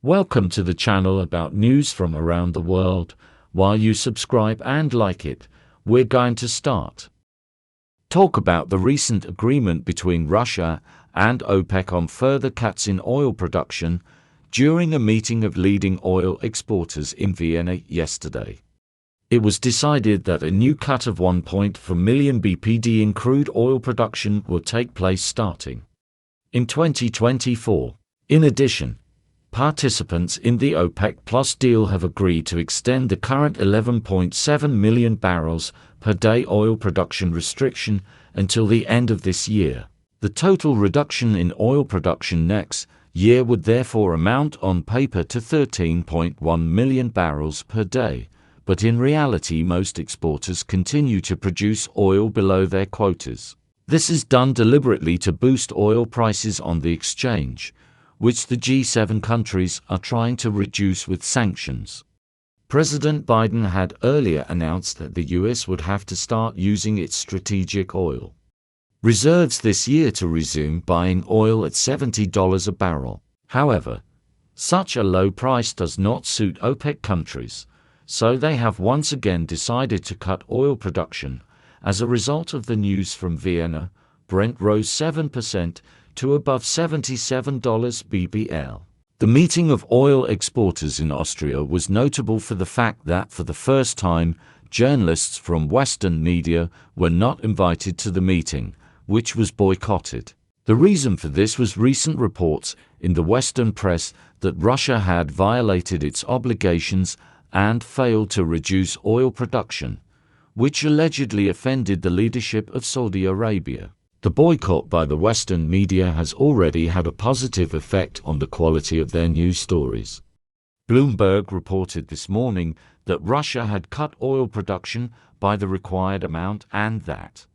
Welcome to the channel about news from around the world. While you subscribe and like it, we're going to start. Talk about the recent agreement between Russia and OPEC on further cuts in oil production during a meeting of leading oil exporters in Vienna yesterday. It was decided that a new cut of 1.4 million bpd in crude oil production will take place starting in 2024. In addition, participants in the OPEC Plus deal have agreed to extend the current 11.7 million barrels per day oil production restriction until the end of this year. The total reduction in oil production next year would therefore amount on paper to 13.1 million barrels per day, but in reality most exporters continue to produce oil below their quotas. This is done deliberately to boost oil prices on the exchange, which the G7 countries are trying to reduce with sanctions. President Biden had earlier announced that the US would have to start using its strategic oil reserves this year to resume buying oil at $70 a barrel. However, such a low price does not suit OPEC countries, so they have once again decided to cut oil production. As a result of the news from Vienna, Brent rose 7% to above $77 bbl. The meeting of oil exporters in Austria was notable for the fact that for the first time, journalists from Western media were not invited to the meeting, which was boycotted. The reason for this was recent reports in the Western press that Russia had violated its obligations and failed to reduce oil production, which allegedly offended the leadership of Saudi Arabia. The boycott by the Western media has already had a positive effect on the quality of their news stories. Bloomberg reported this morning that Russia had cut oil production by the required amount and that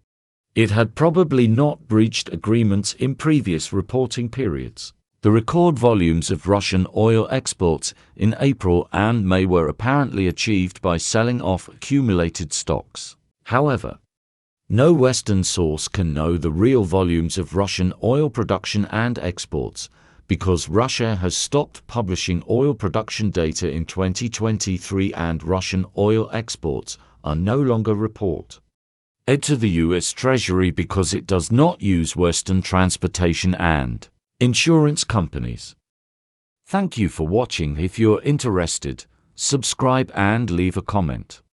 it had probably not breached agreements in previous reporting periods. The record volumes of Russian oil exports in April and May were apparently achieved by selling off accumulated stocks. However, no Western source can know the real volumes of Russian oil production and exports, because Russia has stopped publishing oil production data in 2023 and Russian oil exports are no longer reported to the US Treasury because it does not use Western transportation and insurance companies. Thank you for watching. If you're interested, subscribe and leave a comment.